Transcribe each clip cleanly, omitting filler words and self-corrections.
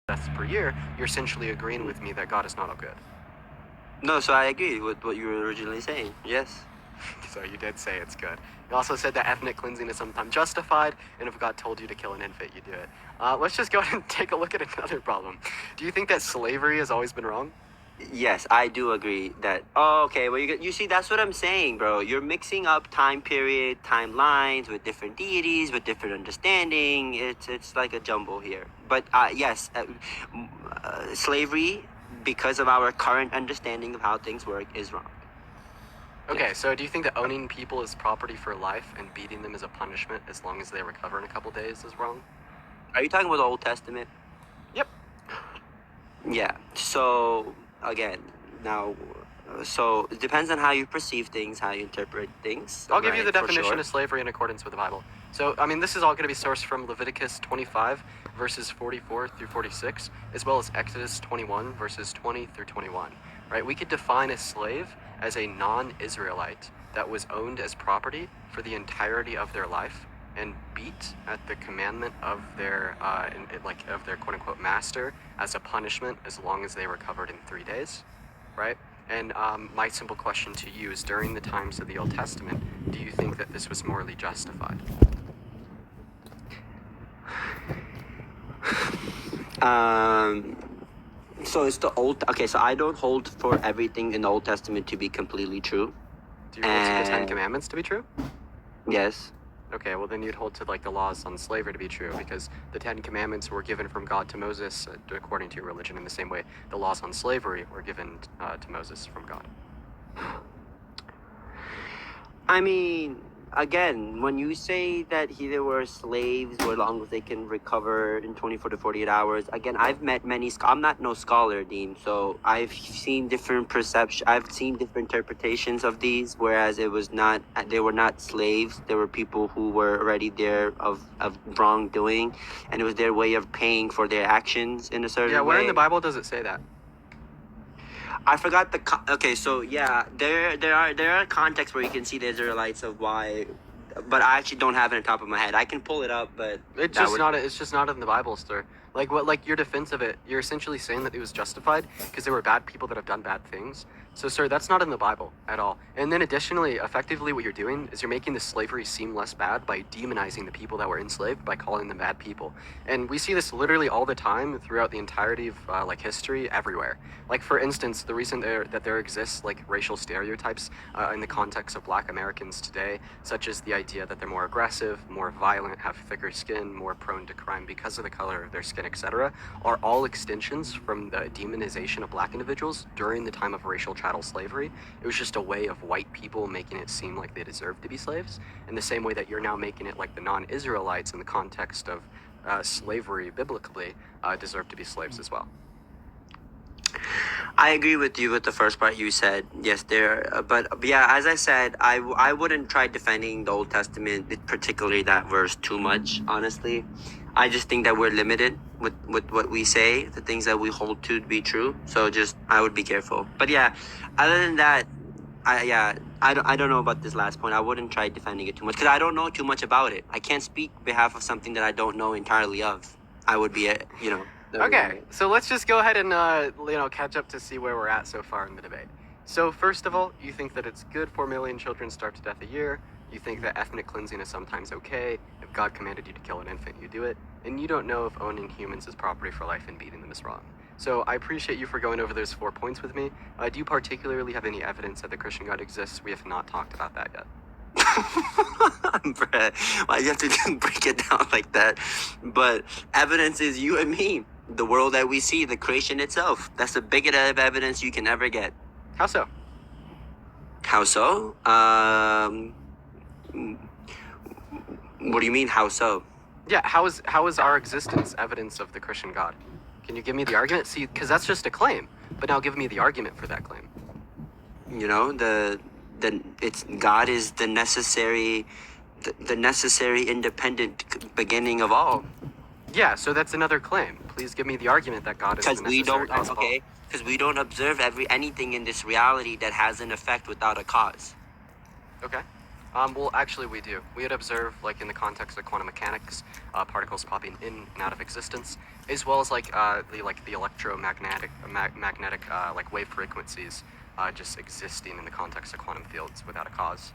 deaths per year, you're essentially agreeing with me that God is not all good. No, so I agree with what you were originally saying. Yes. So you did say it's good. You also said that ethnic cleansing is sometimes justified, and if God told you to kill an infant, you do it. Let's just go ahead and take a look at another problem. Do you think that slavery has always been wrong? Yes, I do agree that. Oh, okay. Well, you see, that's what I'm saying, bro. You're mixing up time period, timelines with different deities, with different understanding. It's like a jumble here. But yes, slavery, because of our current understanding of how things work, is wrong. Okay, Yes. so do you think that owning people as property for life and beating them as a punishment as long as they recover in a couple days is wrong? Are you talking about the Old Testament? Yep. Yeah. So again, now, so it depends on how you perceive things, how you interpret things. I'll give you right, the for definition sure. of slavery in accordance with the Bible. So, I mean, this is all going to be sourced from Leviticus 25, verses 44 through 46, as well as Exodus 21, verses 20 through 21. Right? We could define a slave as a non-Israelite that was owned as property for the entirety of their life and beat at the commandment of their of their quote-unquote master as a punishment as long as they recovered in 3 days, right? And my simple question to you is, during the times of the Old Testament, do you think that this was morally justified? So it's the old. Okay, so I don't hold for everything in the Old Testament to be completely true. Do you hold to the Ten Commandments to be true? Yes. Okay, well then you'd hold to like the laws on slavery to be true, because the Ten Commandments were given from God to Moses according to your religion, in the same way the laws on slavery were given to Moses from God. I mean, again, when you say that there were slaves, as long as they can recover in 24 to 48 hours, again, I've met many. I'm not no scholar, Dean, so I've seen different perceptions. I've seen different interpretations of these. Whereas it was not, they were not slaves. There were people who were already there of wrongdoing, and it was their way of paying for their actions in a certain way. Yeah, where in the Bible does it say that? I forgot the okay, so yeah, there are contexts where you can see the Israelites of why, but I actually don't have it on top of my head. I can pull it up, but It's just not in the Bible, sir. Like what, like your defense of it, you're essentially saying that it was justified because there were bad people that have done bad things. So, sir, that's not in the Bible at all. And then additionally, effectively what you're doing is you're making the slavery seem less bad by demonizing the people that were enslaved by calling them bad people. And we see this literally all the time throughout the entirety of like history everywhere. Like for instance, the reason that there exists like racial stereotypes in the context of Black Americans today, such as the idea that they're more aggressive, more violent, have thicker skin, more prone to crime because of the color of their skin, etc., are all extensions from the demonization of Black individuals during the time of racial chattel slavery. It was just a way of white people making it seem like they deserved to be slaves, in the same way that you're now making it like the non-Israelites in the context of slavery biblically deserve to be slaves as well. I agree with you with the first part you said. Yes, but yeah, as I said, I wouldn't try defending the Old Testament, particularly that verse, too much. Honestly, I just think that we're limited with what we say, the things that we hold to be true. So just I would be careful. But yeah, other than that, I don't know about this last point. I wouldn't try defending it too much because I don't know too much about it. I can't speak on behalf of something that I don't know entirely of. I would be, Okay, so let's just go ahead and catch up to see where we're at so far in the debate. So first of all, you think that it's good 4 million children starve to death a year. You think that ethnic cleansing is sometimes okay. If God commanded you to kill an infant, you do it. And you don't know if owning humans as property for life and beating them is wrong. So I appreciate you for going over those 4 points with me. Do you particularly have any evidence that the Christian God exists? We have not talked about that yet. Bruh, why you have to break it down like that? But evidence is you and me. The world that we see, the creation itself. That's the biggest evidence you can ever get. How so? How so? What do you mean, how so? Yeah, how is our existence evidence of the Christian God? Can you give me the argument? See, because that's just a claim. But now give me the argument for that claim. You know, it's God is the necessary independent beginning of all. Yeah, so that's another claim. Please give me the argument that God is the necessary cause of all. Because we don't observe anything in this reality that has an effect without a cause. Okay. Well, actually, we do. We had observed, like in the context of quantum mechanics, particles popping in and out of existence, as well as the electromagnetic magnetic like wave frequencies just existing in the context of quantum fields without a cause.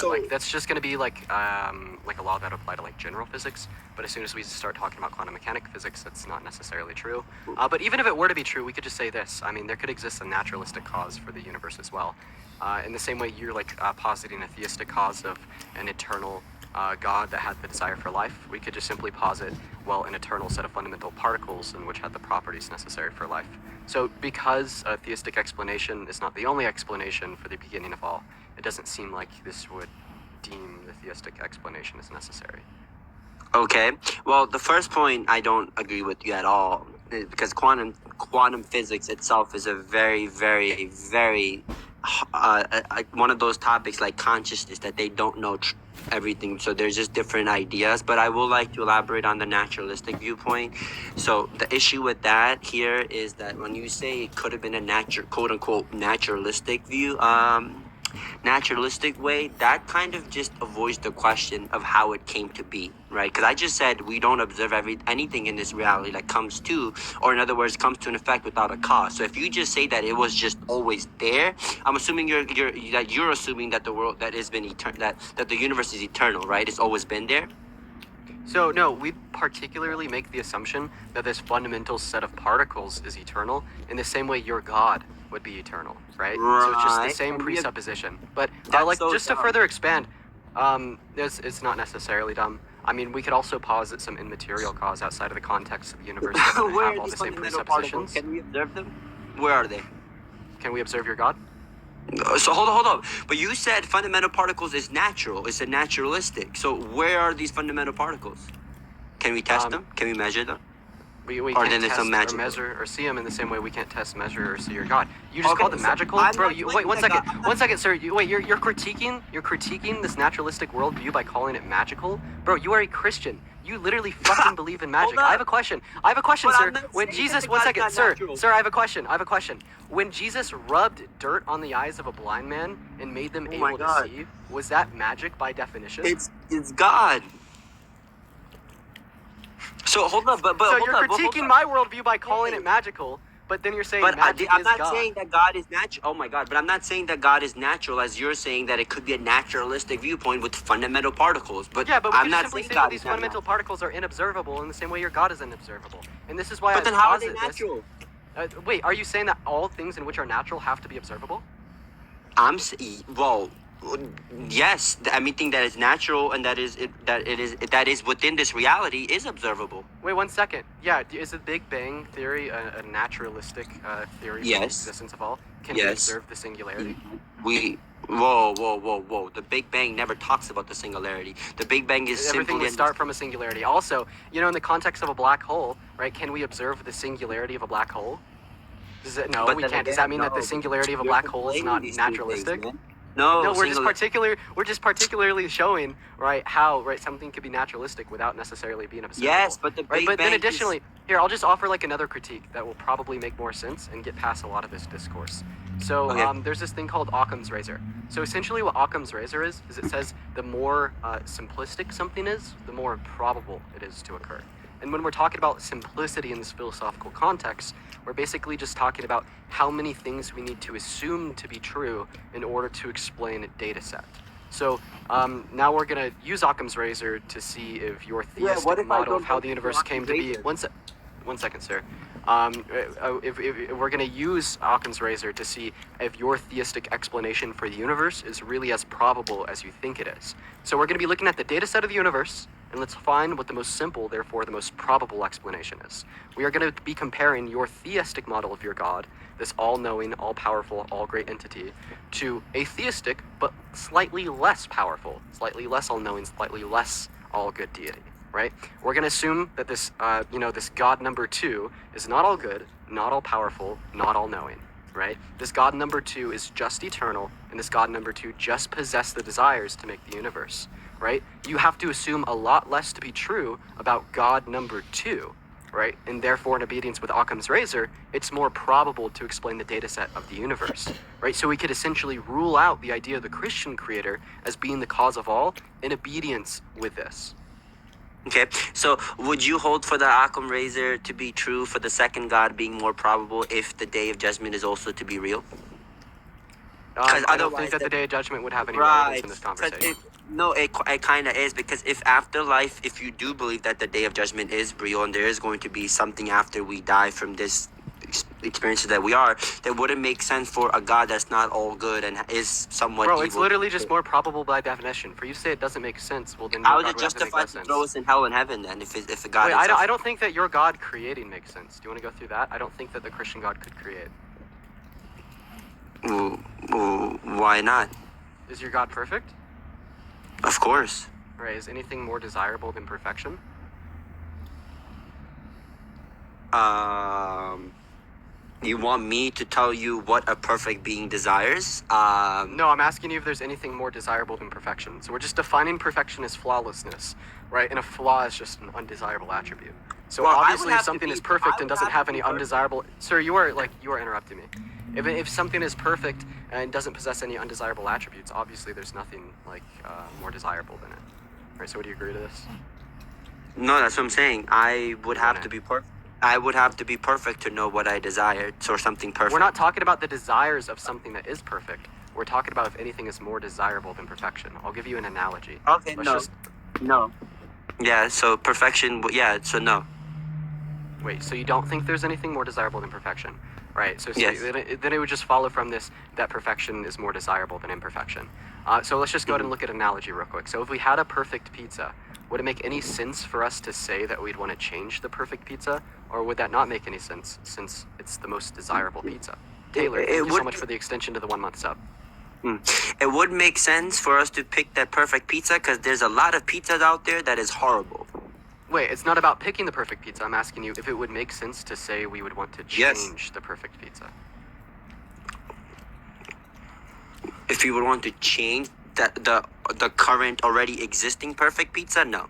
Like that's just going to be like a law that apply to like general physics. But as soon as we start talking about quantum mechanic physics, that's not necessarily true. But even if it were to be true, we could just say this. I mean, there could exist a naturalistic cause for the universe as well. In the same way you're positing a theistic cause of an eternal God that had the desire for life, we could just simply posit, well, an eternal set of fundamental particles in which had the properties necessary for life. So because a theistic explanation is not the only explanation for the beginning of all, it doesn't seem like this would deem the theistic explanation as necessary. Okay. Well, the first point I don't agree with you at all, because quantum physics itself is a very, very, very one of those topics like consciousness that they don't know everything. So there's just different ideas. But I will like to elaborate on the naturalistic viewpoint. So the issue with that here is that when you say it could have been a quote unquote naturalistic view, naturalistic way, that kind of just avoids the question of how it came to be, right? Because I just said we don't observe anything in this reality that comes to, or in other words, comes to an effect without a cause. So if you just say that it was just always there, I'm assuming you're assuming that the world that has been that the universe is eternal, right? It's always been there. So no, we particularly make the assumption that this fundamental set of particles is eternal in the same way your God would be eternal, right? So it's just the same presupposition. But to further expand, it's not necessarily dumb. I mean, we could also posit some immaterial cause outside of the context of the universe that doesn't Where have are all these the same fundamental presuppositions. particles? Can we observe them? Where are they? Can we observe your God? So hold on. But you said fundamental particles is natural. It's a naturalistic. So where are these fundamental particles? Can we test them? Can we measure them? We can't test or measure or see them in the same way we can't test, measure, or see your God. You just call them magical, bro. Wait one second, sir. You're critiquing this naturalistic worldview by calling it magical, bro. You are a Christian. You literally fucking believe in magic. I have a question, sir. When Jesus, one second, sir, I have a question. When Jesus rubbed dirt on the eyes of a blind man and made them able to see, was that magic by definition? It's God. So hold on, but so you're critiquing my worldview by calling it magical, but then you're saying magic is God. I'm not saying that God is natural. Oh my God! But I'm not saying that God is natural, as you're saying that it could be a naturalistic viewpoint with fundamental particles. But yeah, but we I'm can simply say that these fundamental particles are inobservable in the same way your God is inobservable, and this is why. But then how are they natural? Wait, are you saying that all things in which are natural have to be observable? Yes, anything that is natural and that is within this reality is observable. Wait 1 second. Yeah, is the Big Bang theory a naturalistic theory of the existence of all? Can we observe the singularity? Whoa. The Big Bang never talks about the singularity. The Big Bang is everything would start from a singularity. Also, in the context of a black hole, right, can we observe the singularity of a black hole? No, we can't. Does that mean that the singularity of a black hole is not naturalistic? No, we're just particularly showing how something could be naturalistic without necessarily being observable. Yes, but the Big Bang. But then additionally, here I'll just offer another critique that will probably make more sense and get past a lot of this discourse. So there's this thing called Occam's razor. So essentially, what Occam's razor is it says the more simplistic something is, the more improbable it is to occur. And when we're talking about simplicity in this philosophical context, we're basically just talking about how many things we need to assume to be true in order to explain a data set. So now we're going to use Occam's razor to see if your theistic model of how the universe came to be... One second, sir. If we're going to use Occam's razor to see if your theistic explanation for the universe is really as probable as you think it is. So we're going to be looking at the data set of the universe, and let's find what the most simple, therefore the most probable explanation is. We are going to be comparing your theistic model of your God, this all-knowing, all-powerful, all-great entity, to a theistic, but slightly less powerful, slightly less all-knowing, slightly less all-good deity, right? We're going to assume that this, this God number 2 is not all good, not all powerful, not all-knowing, right? This God number 2 is just eternal, and this God number 2 just possessed the desires to make the universe. Right? You have to assume a lot less to be true about God number 2 right? And therefore, in obedience with Occam's razor, it's more probable to explain the data set of the universe, right? So we could essentially rule out the idea of the Christian creator as being the cause of all in obedience with this. Okay, so would you hold for the Occam razor to be true for the second God being more probable if the day of judgment is also to be real? I don't otherwise think that the the- Day of Judgment would have any relevance in this 'Cause conversation. it kind of is, because if afterlife, if you do believe that the day of judgment is real and there is going to be something after we die from this experiences that we are, that wouldn't make sense for a God that's not all good and is somewhat Bro, evil. it's literally just more probable by definition. For you to say it doesn't make sense, well then How your is it God would have to make justified less to sense. throw us in hell and heaven then if a God Wait, itself- I don't think that your God creating makes sense. Do you want to go through that? I don't think that the Christian God could create. Why not? Is your God perfect? Of course. Right, is anything more desirable than perfection? You want me to tell you what a perfect being desires? No, I'm asking you if there's anything more desirable than perfection. So we're just defining perfection as flawlessness, right? And a flaw is just an undesirable attribute. So Well, I would obviously, if have to something be- is I perfect and would doesn't have have to any be perfect. undesirable, sir, you are interrupting me. If something is perfect and doesn't possess any undesirable attributes, obviously there's nothing like more desirable than it. Right. So would you agree to this? No, that's what I'm saying. I would have Okay. to be perfect. I would have to be perfect to know what I desire, or something perfect. We're not talking about the desires of something that is perfect. We're talking about if anything is more desirable than perfection. I'll give you an analogy. Okay, Let's no. Yeah, so perfection. Yeah, so no. Wait, so you don't think there's anything more desirable than perfection, right? So Yes. then it would just follow from this that perfection is more desirable than imperfection. So let's just go ahead and look at an analogy real quick. So if we had a perfect pizza, would it make any sense for us to say that we'd want to change the perfect pizza, or would that not make any sense since it's the most desirable pizza? Taylor, thank you so would- much for the extension to the 1 month sub. It would make sense for us to pick that perfect pizza because there's a lot of pizzas out there that is horrible. Wait, it's not about picking the perfect pizza. I'm asking you if it would make sense to say we would want to Yes. change the perfect pizza. If you would want to change the current already existing perfect pizza, no.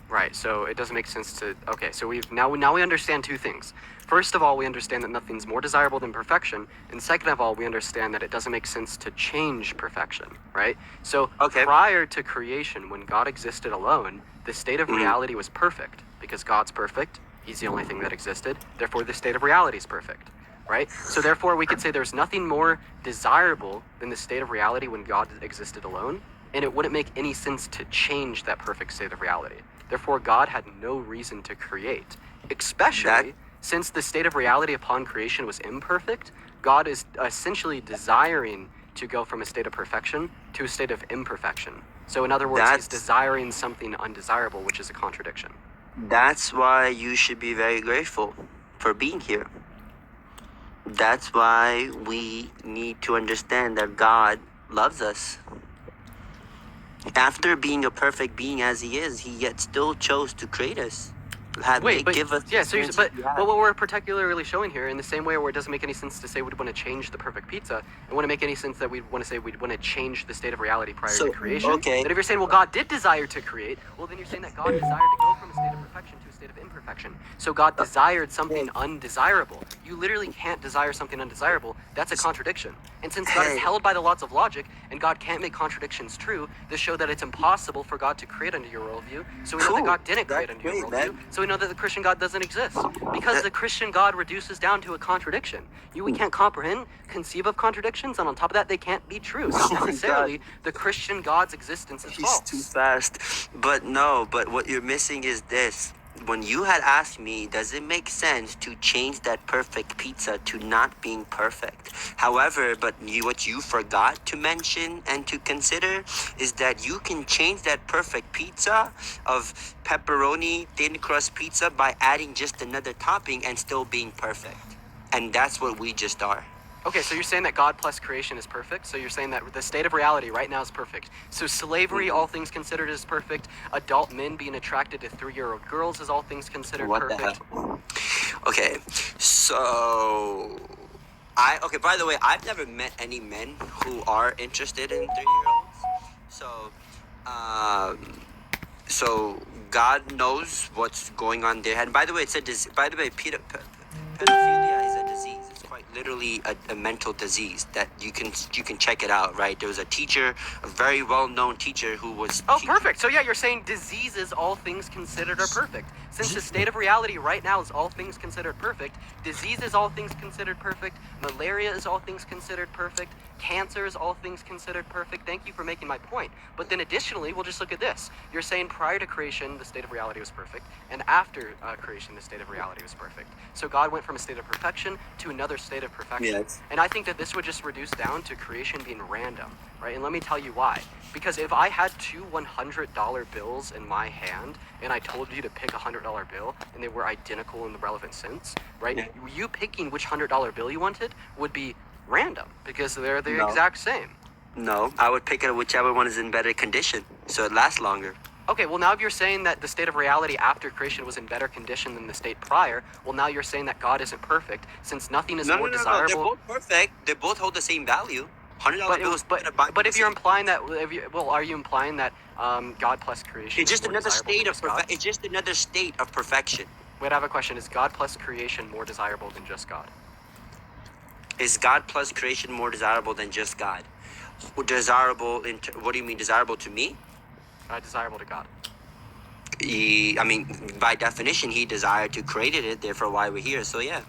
Right, so it doesn't make sense to. Okay, so now we understand two things. First of all, we understand that nothing's more desirable than perfection, and second of all, we understand that it doesn't make sense to change perfection. Right. So Okay. prior to creation, when God existed alone, the state of reality was perfect because God's perfect. He's the only thing that existed. Therefore, the state of reality is perfect. Right. So therefore, we could say there's nothing more desirable than the state of reality when God existed alone, and it wouldn't make any sense to change that perfect state of reality. Therefore, God had no reason to create, especially since the state of reality upon creation was imperfect. God is essentially desiring to go from a state of perfection to a state of imperfection. So in other words, he's That's- desiring something undesirable, which is a contradiction. That's why you should be very grateful for being here. That's why we need to understand that God loves us. After being a perfect being as he is, he yet still chose to create us. Give us yeah, so experiences but we have. what we're particularly showing here, in the same way where it doesn't make any sense to say we'd want to change the perfect pizza, it wouldn't make any sense that we'd want to say we'd want to change the state of reality prior So, to creation. okay. But if you're saying, well, God did desire to create, well, then you're saying that God desired to go from a state of perfection to a state of imperfection. So God desired something undesirable. You literally can't desire something undesirable. That's a contradiction. And since God is Hey. held by the laws of logic, and God can't make contradictions true, this show that it's impossible for God to create under your worldview. So we know that Cool. God didn't create That's under your great, worldview. man. So we know that the Christian God doesn't exist because the Christian God reduces down to a contradiction. We can't comprehend, conceive of contradictions, and on top of that, they can't be true. So Oh my necessarily, the Christian God's existence is He's false. too fast. But no, but what you're missing is this. When you had asked me, does it make sense to change that perfect pizza to not being perfect? However, what you forgot to mention and to consider is that you can change that perfect pizza of pepperoni thin crust pizza by adding just another topping and still being perfect. And that's what we just are. Okay, so you're saying that God plus creation is perfect? So you're saying that the state of reality right now is perfect. So slavery, all things considered, is perfect. Adult men being attracted to 3-year-old girls is all things considered What the perfect. hell? Okay, so okay, by the way, I've never met any men who are interested in 3-year-olds. So God knows what's going on there. And by the way, by the way, pedophilia is a disease. It's quite literally a mental disease that you can check it out, right? There was a teacher, a very well-known teacher who was. Oh, perfect. So yeah, you're saying diseases, all things considered, are perfect. Since the state of reality right now is all things considered perfect, diseases, all things considered perfect, malaria is all things considered perfect, cancer is all things considered perfect. Thank you for making my point. But then additionally, we'll just look at this. You're saying prior to creation, the state of reality was perfect, and after creation, the state of reality was perfect. So God went from a state of perfection to another state of perfection. Yes. And I think that this would just reduce down to creation being random, right? And let me tell you why. Because if I had two $100 bills in my hand and I told you to pick a $100 bill and they were identical in the relevant sense, right? Yeah. You picking which $100 bill you wanted would be random because they're the No. exact same. No, I would pick whichever one is in better condition, so it lasts longer. Okay, well now if you're saying that the state of reality after creation was in better condition than the state prior, well now you're saying that God isn't perfect since nothing is more No. desirable. They're both perfect. They both hold the same value. $100 bills. But if you're implying that, are you implying that God plus creation? It's just is more another desirable state than of just God? It's just another state of perfection. Wait, I have a question. Is God plus creation more desirable than just God? Is God plus creation more desirable than just God? Desirable what do you mean desirable to me? Desirable to God. I mean, by definition, he desired to created it. Therefore, why we're here. So yeah.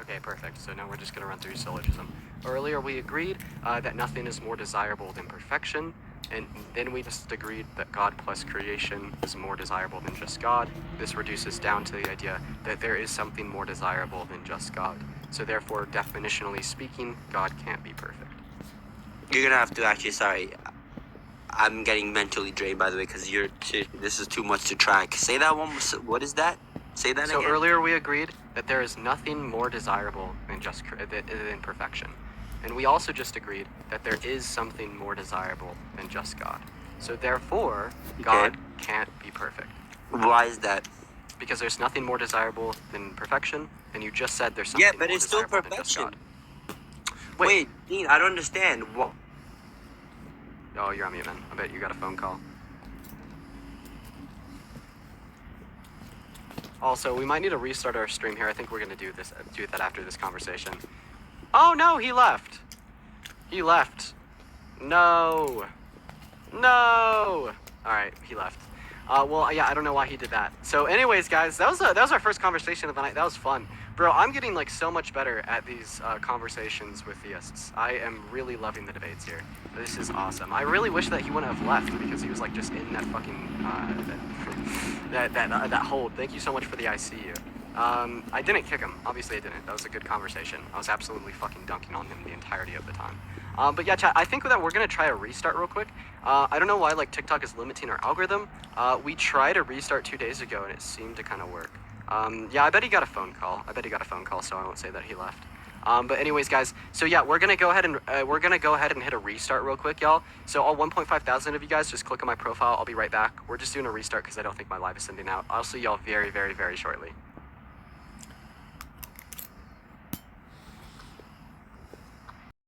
Okay, perfect. So now we're just going to run through syllogism. Earlier we agreed that nothing is more desirable than perfection, and then we just agreed that God plus creation is more desirable than just God. This reduces down to the idea that there is something more desirable than just God. So therefore, definitionally speaking, God can't be perfect. You're gonna have to actually. Sorry, I'm getting mentally drained by the way because this is too much to track. Say that one. What is that? Say that So again. earlier we agreed that there is nothing more desirable than than perfection. And we also just agreed that there is something more desirable than just God. So therefore, God can't be perfect. Why is that? Because there's nothing more desirable than perfection, and you just said there's something Yeah, but more it's still desirable than just perfection. God. Wait, Dean, I don't understand. What? Oh, you're on mute, man. I bet you got a phone call. Also, we might need to restart our stream here. I think we're gonna do that after this conversation. Oh no, he left. He left. No. No. All right, he left. Well, yeah, I don't know why he did that. So, anyways, guys, that was our first conversation of the night. That was fun, bro. I'm getting like so much better at these conversations with theists. I am really loving the debates here. This is awesome. I really wish that he wouldn't have left because he was like just in that fucking that hold. Thank you so much for the ICU. I didn't kick him. Obviously, I didn't. That was a good conversation. I was absolutely fucking dunking on him the entirety of the time. But yeah, chat, I think that we're gonna try a restart real quick. I don't know why like TikTok is limiting our algorithm. We tried a restart 2 days ago and it seemed to kind of work. Yeah, I bet he got a phone call. So I won't say that he left. But anyways, guys, so yeah, we're gonna go ahead and hit a restart real quick, y'all. So all 1.5 thousand of you guys, just click on my profile. I'll be right back. We're just doing a restart because I don't think my live is sending out. I'll see y'all very, very, very shortly.